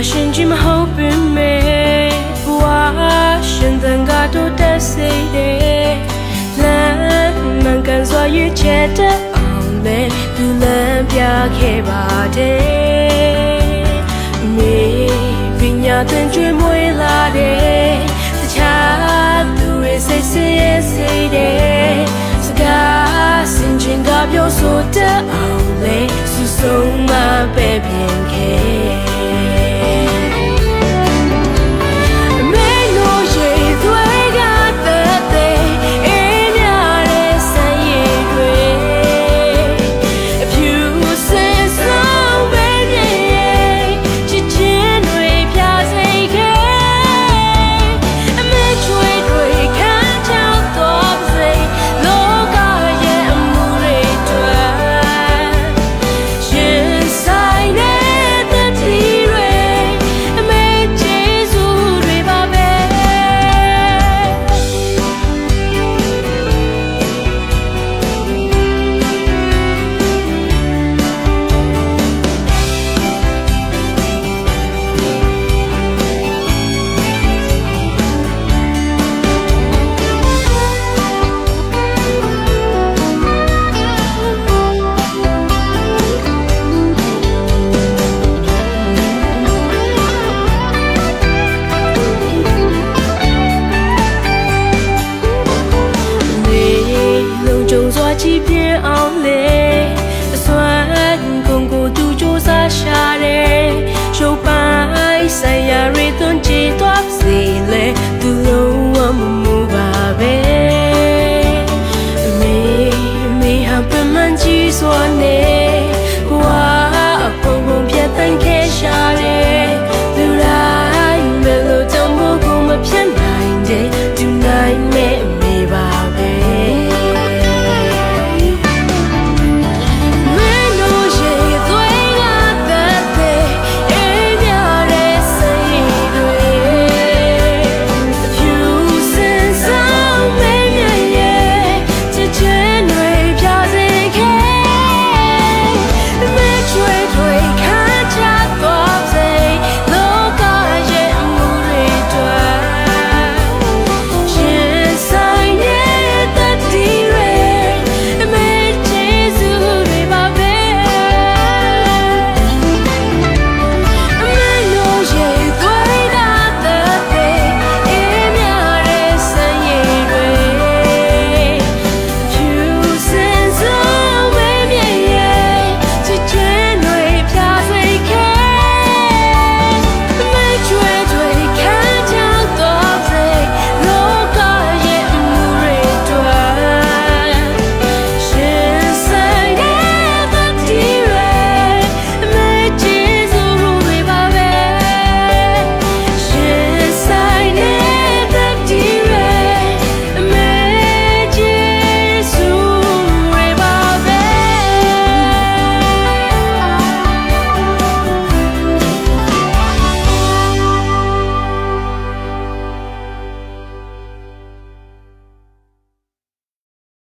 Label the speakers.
Speaker 1: ရှင်ကြီးမဟုတ်ပင်မဲ့ဘဝရှင်သင်္ကာတို့တက်စိတ်တဲ့လမ်းမှန်ကန်စွာရွေးချယ်တဲ့အောင်လေသူလမ်းပြခဲ့ပါတယ်မေပညာသင်ကျွေးမွေးလာတဲ့တခြားသူရဲ့စိတ်ဆင်းရဲစိတ်တဲ့စကားစင်ချင်ကပြောဆိုတဲ့အောင်လေစုဆုံးမပဲပြင်